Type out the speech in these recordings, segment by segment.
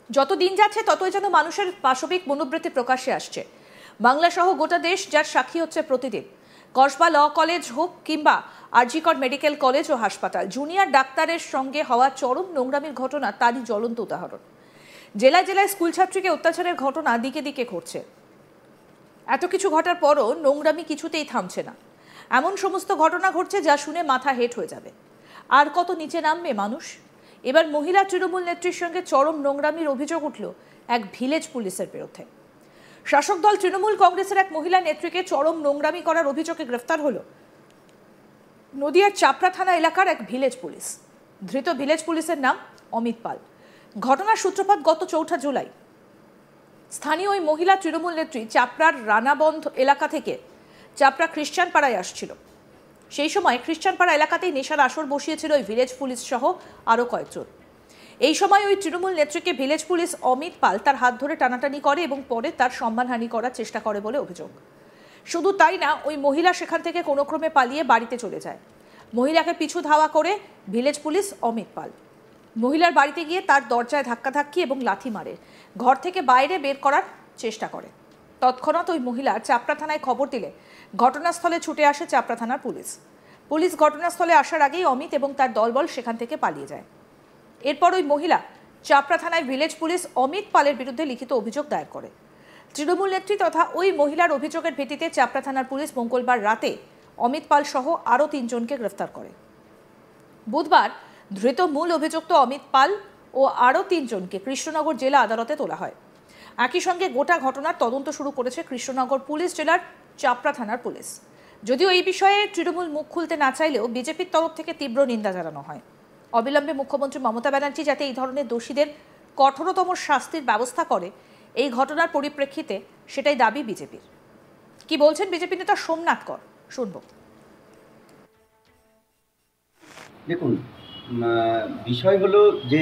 যত দিন যাচ্ছে ততই যেন মানুষের পাশবিক মনোবৃত্তি প্রকাশ্যে আসছে। বাংলা সহ গোটা দেশ যার সাক্ষী হচ্ছে প্রতিদিন। কসবা ল কলেজ হোক কিংবা আরজি কর মেডিকেল কলেজ ও হাসপাতাল, জুনিয়র ডাক্তারের সঙ্গে হওয়া চরম নোংরামির ঘটনা তারই জ্বলন্ত উদাহরণ। জেলায় জেলায় স্কুল ছাত্রীকে অত্যাচারের ঘটনা দিকে দিকে ঘটছে। এত কিছু ঘটার পরও নোংরামি কিছুতেই থামছে না। এমন সমস্ত ঘটনা ঘটছে যা শুনে মাথা হেঁট হয়ে যাবে। আর কত নিচে নামবে মানুষ? এবার মহিলা তৃণমূল নেত্রীর সঙ্গে চরম নোংরামির অভিযোগ উঠল এক ভিলেজ পুলিশের বিরুদ্ধে। শাসক দল তৃণমূল কংগ্রেসের এক মহিলা নেত্রীকে চরম নোংরামি করার অভিযোগে গ্রেফতার হলো নদিয়ার চাপড়া থানা এলাকার এক ভিলেজ পুলিশ। ধৃত ভিলেজ পুলিশের নাম অমিত পাল। ঘটনার সূত্রপাত গত 4 জুলাই। স্থানীয় ওই মহিলা তৃণমূল নেত্রী চাপড়ার রানাবন্ধ এলাকা থেকে চাপড়া খ্রিস্টান পাড়ায় আসছিল। সেই সময় খ্রিস্টান পাড়া এলাকাতেই নেশার আসর বসিয়েছিল ওই ভিলেজ পুলিশ সহ আরও কয়েকজন। এই সময় ওই তৃণমূল নেত্রীকে ভিলেজ পুলিশ অমিত পাল তার হাত ধরে টানাটানি করে এবং পরে তার সম্মানহানি করার চেষ্টা করে বলে অভিযোগ। শুধু তাই না, ওই মহিলা সেখান থেকে কোনো ক্রমে পালিয়ে বাড়িতে চলে যায়। মহিলাকে পিছু ধাওয়া করে ভিলেজ পুলিশ অমিত পাল। মহিলার বাড়িতে গিয়ে তার দরজায় ধাক্কাধাক্কি এবং লাথি মারে, ঘর থেকে বাইরে বের করার চেষ্টা করে। তৎক্ষণাৎ ওই মহিলা চাপড়া থানায় খবর দিলে ঘটনাস্থলে ছুটে আসে চাপড়া থানার পুলিশ ঘটনাস্থলে আসার আগেই অমিত এবং তার দলবল সেখান থেকে পালিয়ে যায়। এরপর ওই মহিলা চাপড়া থানায় ভিলেজ পুলিশ অমিত পালের বিরুদ্ধে লিখিত অভিযোগ দায়ের করে। তৃণমূল নেত্রী তথা ওই মহিলার অভিযোগের ভিত্তিতে চাপড়া থানার পুলিশ মঙ্গলবার রাতে অমিত পাল সহ আরও 3 জনকে গ্রেফতার করে। বুধবার ধৃত মূল অভিযুক্ত অমিত পাল ও আরও 3 জনকে কৃষ্ণনগর জেলা আদালতে তোলা হয়। একই সঙ্গে গোটা ঘটনার তদন্ত শুরু করেছে কৃষ্ণনগর পুলিশ জেলার চাপড়া থানার পুলিশ। যদিও এই বিষয়ে তৃণমূল মুখ খুলতে না চাইলেও বিজেপির তরফ থেকে তীব্র নিন্দা জানানো হয়। অবিলম্বে মুখ্যমন্ত্রী মমতা ব্যানার্জি যাতে এই ধরনের দোষীদের কঠোরতম শাস্তির ব্যবস্থা করে এই ঘটনার পরিপ্রেক্ষিতে, সেটাই দাবি বিজেপির। কি বলছেন বিজেপি নেতা সোমনাথ কর, শুনব। দেখুন, বিষয় হলো যে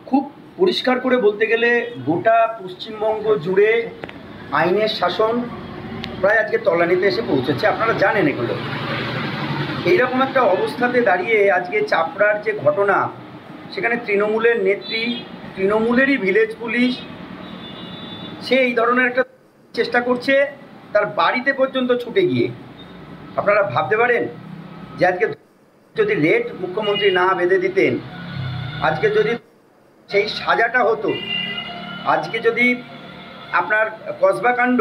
খুব পরিষ্কার করে বলতে গেলে গোটা পশ্চিমবঙ্গ জুড়ে আইনের শাসন প্রায় আজকে তলানিতে এসে পৌঁছেছে। আপনারা জানেন এগুলো। এইরকম একটা অবস্থাতে দাঁড়িয়ে আজকে চাপড়ার যে ঘটনা, সেখানে তৃণমূলের নেত্রী, তৃণমূলেরই ভিলেজ পুলিশ, সে এই ধরনের একটা চেষ্টা করছে তার বাড়িতে পর্যন্ত ছুটে গিয়ে। আপনারা ভাবতে পারেন যে আজকে যদি রেট মুখ্যমন্ত্রী না বেঁধে দিতেন, আজকে যদি সেই সাজাটা হতো, আজকে যদি আপনার কসবা কাণ্ড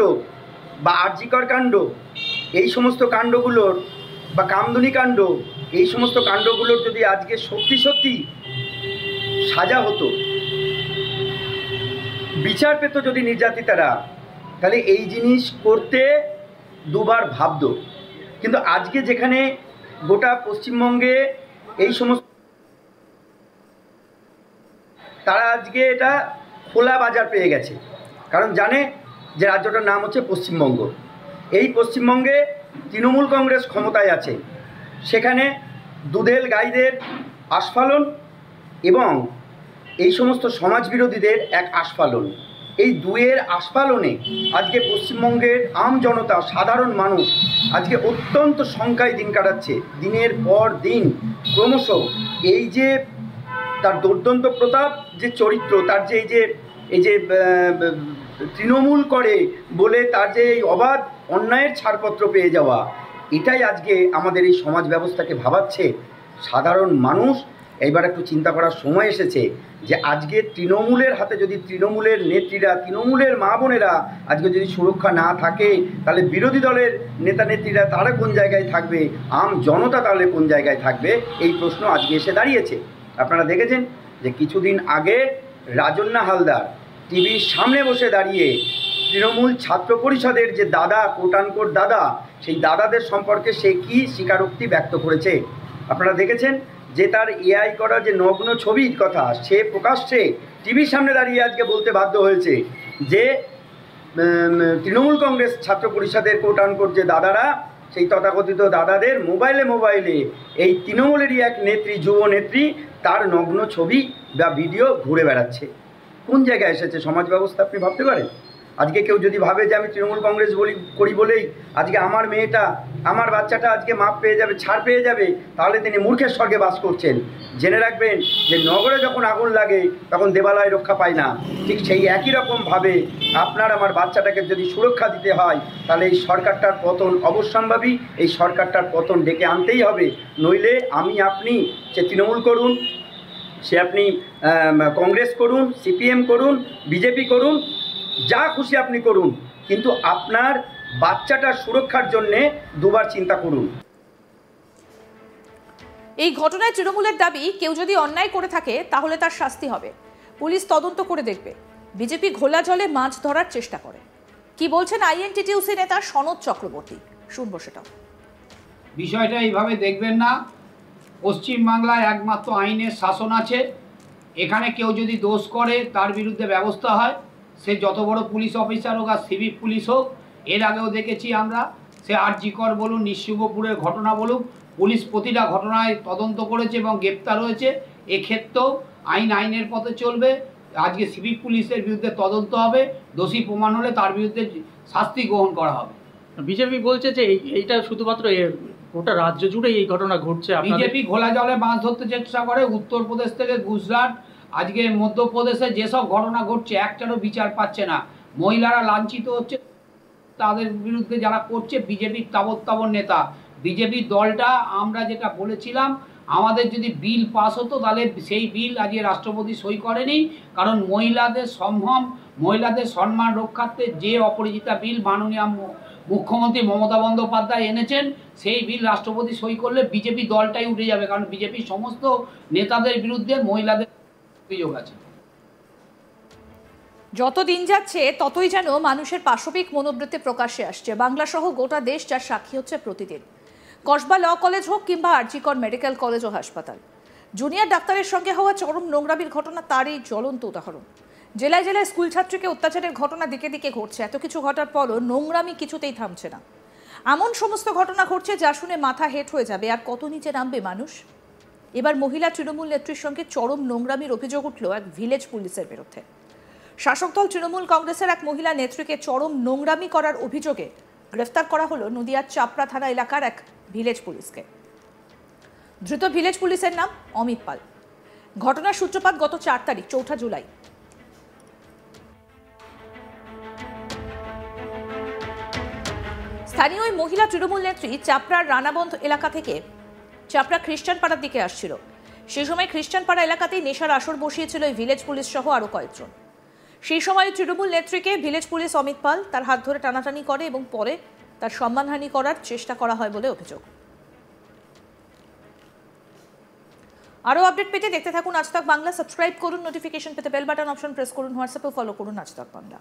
বা আরজি কর কাণ্ড, এই সমস্ত কাণ্ডগুলোর বা কামদুনি কাণ্ড, এই সমস্ত কাণ্ডগুলোর যদি আজকে সত্যি সত্যি সাজা হতো, বিচার পেত যদি নির্যাতিতারা, তাহলে এই জিনিস করতে দুবার ভাবত। কিন্তু আজকে যেখানে গোটা পশ্চিমবঙ্গে এই সমস্ত, তারা আজকে এটা খোলা বাজার পেয়ে গেছে, কারণ জানে যে রাজ্যটার নাম হচ্ছে পশ্চিমবঙ্গ। এই পশ্চিমবঙ্গে তৃণমূল কংগ্রেস ক্ষমতায় আছে, সেখানে দুধেল গাইদের আস্ফালন এবং এই সমস্ত সমাজবিরোধীদের এক আস্ফালন, এই দুয়ের আস্ফালনে আজকে পশ্চিমবঙ্গের আম জনতা, সাধারণ মানুষ আজকে অত্যন্ত শঙ্কায় দিন কাটাচ্ছে। দিনের পর দিন ক্রমশ এই যে তার দুর্দান্ত প্রতাপ যে চরিত্র, তার যে এই যে তৃণমূল করে বলে তার যে এই অবাধ অন্যায়ের ছাড়পত্র পেয়ে যাওয়া, এটাই আজকে আমাদের এই সমাজ ব্যবস্থাকে ভাবাচ্ছে। সাধারণ মানুষ এইবার একটু চিন্তা করার সময় এসেছে যে আজকে তৃণমূলের হাতে যদি তৃণমূলের নেত্রীরা, তৃণমূলের মা বোনেরা আজকে যদি সুরক্ষা না থাকে, তাহলে বিরোধী দলের নেতা নেত্রীরা তারা কোন জায়গায় থাকবে, আম জনতা তাহলে কোন জায়গায় থাকবে, এই প্রশ্ন আজকে এসে দাঁড়িয়েছে। আপনারা দেখেছেন যে কিছুদিন আগে রাজন্না হালদার টিভির সামনে বসে দাঁড়িয়ে তৃণমূল ছাত্র পরিষদের যে দাদা, কোটানকোট দাদা, সেই দাদাদের সম্পর্কে সে কি স্বীকারোক্তি ব্যক্ত করেছে। আপনারা দেখেছেন যে তার এআই করা যে নগ্ন ছবির কথা সে প্রকাশ্যে টিভির সামনে দাঁড়িয়ে আজকে বলতে বাধ্য হয়েছে যে তৃণমূল কংগ্রেস ছাত্র পরিষদের কোটানকোট যে দাদারা, সেই তথাকথিত দাদাদের মোবাইলে এই তৃণমূলেরই এক নেত্রী, যুব নেত্রী, তার নগ্ন ছবি বা ভিডিও ঘুরে বেড়াচ্ছে। কোন জায়গায় এসেছে সমাজ ব্যবস্থা, আপনি ভাবতে পারেন? আজকে কেউ যদি ভাবে যে আমি তৃণমূল কংগ্রেস করি বলেই আজকে আমার মেয়েটা আমার বাচ্চাটা আজকে মাপ পেয়ে যাবে, ছাড় পেয়ে যাবে, তাহলে তিনি মূর্খের স্বর্গে বাস করছেন। জেনে রাখবেন যে নগরে যখন আগুন লাগে তখন দেবালয় রক্ষা পায় না, ঠিক সেই একই রকমভাবে আপনার আমার বাচ্চাটাকে যদি সুরক্ষা দিতে হয় তাহলে এই সরকারটার পতন অবশ্যম্ভাবী, এই সরকারটার পতন ডেকে আনতেই হবে। নইলে আমি আপনি সে তৃণমূল করুন, সে আপনি কংগ্রেস করুন, সিপিএম করুন, বিজেপি করুন, যা খুশি আপনি করুন, কিন্তু আপনার বাচ্চাটার সুরক্ষার জন্যে দুবার চিন্তা করুন। এই ঘটনায় তৃণমূলের দাবি, কেউ যদি অন্যায় করে থাকে তাহলে তার শাস্তি হবে, পুলিশ তদন্ত করে দেখবে। বিজেপি ঘোলা জলে মাছ ধরার চেষ্টা করে। কি বলছেন আইএনটিটিউসি নেতা সনদ চক্রবর্তী, শুনবো সেটা। বিষয়টা এইভাবে দেখবেন না। পশ্চিমবাংলায় একমাত্র আইনের শাসন আছে। এখানে কেউ যদি দোষ করে তার বিরুদ্ধে ব্যবস্থা হয়, সে যত বড় পুলিশ অফিসার হোক আর সিভিক পুলিশ হোক। এর আগেও দেখেছি আমরা, সে আরজিকর বলুন, নিঃশুভপুরের ঘটনা বলুন, পুলিশ প্রতিটা ঘটনায় তদন্ত করেছে এবং গ্রেপ্তার হয়েছে। এক্ষেত্রেও আইনের পথে চলবে। আজকে সিভিক পুলিশের বিরুদ্ধে তদন্ত হবে, দোষী প্রমাণ হলে তার বিরুদ্ধে শাস্তি গ্রহণ করা হবে। বিজেপি বলছে যে এইটা শুধুমাত্র গোটা রাজ্য জুড়ে এই ঘটনা ঘটছে। বিজেপি ঘোলা জলে মাছ ধরতে চেষ্টা করে। উত্তরপ্রদেশ থেকে গুজরাট, আজকে মধ্যপ্রদেশে যেসব ঘটনা ঘটছে একটারও বিচার পাচ্ছে না। মহিলারা লাঞ্ছিত হচ্ছে, তাদের বিরুদ্ধে যারা করছে বিজেপির তাবৎ নেতা। বিজেপির দলটা, আমরা যেটা বলেছিলাম, আমাদের যদি বিল পাস হতো তাহলে সেই বিল আজকে রাষ্ট্রপতি সই করেনি। কারণ মহিলাদের মহিলাদের সম্মান রক্ষার্থে যে অপরাজিতা বিল মাননীয় মুখ্যমন্ত্রী মমতা বন্দ্যোপাধ্যায় এনেছেন, সেই বিল রাষ্ট্রপতি সই করলে বিজেপি দলটাই উঠে যাবে। কারণ বিজেপির সমস্ত নেতাদের বিরুদ্ধে মহিলাদের অভিযোগ আছে। যত দিন যাচ্ছে ততই যেন মানুষের পাশবিক মনোবৃত্তি প্রকাশ্যে আসছে। বাংলা সহ গোটা দেশ যার সাক্ষী হচ্ছে প্রতিদিন। কসবা ল কলেজ হোক কিংবা আরজিকর মেডিকেল কলেজ ও হাসপাতাল, জুনিয়র ডাক্তারের সঙ্গে হওয়া চরম নোংরামির ঘটনা তারই জ্বলন্ত উদাহরণ। জেলায় জেলায় স্কুল ছাত্রীকে অত্যাচারের ঘটনা দিকে দিকে ঘটছে। এত কিছু ঘটার পরও নোংরামি কিছুতেই থামছে না। এমন সমস্ত ঘটনা ঘটছে যা শুনে মাথা হেট হয়ে যাবে। আর কত নিচে নামবে মানুষ। এবার মহিলা তৃণমূল নেত্রীর সঙ্গে চরম নোংরামির অভিযোগ উঠল এক ভিলেজ পুলিশের বিরুদ্ধে। শাসক দল তৃণমূল কংগ্রেসের এক মহিলা নেত্রীকে চরম নোংরামি করার অভিযোগে গ্রেফতার করা হলো নদিয়ার চাপড়া থানা এলাকার এক ভিলেজ পুলিশকে। ধৃত ভিলেজ পুলিশের নাম অমিত পাল। ঘটনার সূত্রপাত গত 4 তারিখ, 4 জুলাই। স্থানীয় ওই মহিলা তৃণমূল নেত্রী চাপড়ার রানাবন্ধ এলাকা থেকে চাপড়া খ্রিস্টান পাড়ার দিকে আসছিল। সেই সময় খ্রিস্টান পাড়া এলাকাতেই নেশার আসর বসিয়েছিল এই ভিলেজ পুলিশ সহ আরো কয়েকজন। সেই সময় তৃণমূল নেত্রীকে ভিলেজ পুলিশ অমিত পাল তার হাত ধরে টানাটানি করে এবং পরে তার সম্মানহানি করার চেষ্টা করা হয় বলে অভিযোগ। আরো আপডেট পেতে দেখতে থাকুন আজ তাক বাংলা। সাবস্ক্রাইব করুন, নোটিফিকেশন পেতে বেল বাটন অপশন প্রেস করুন, হোয়াটসঅ্যাপে ফলো করুন আজ তাক বাংলা।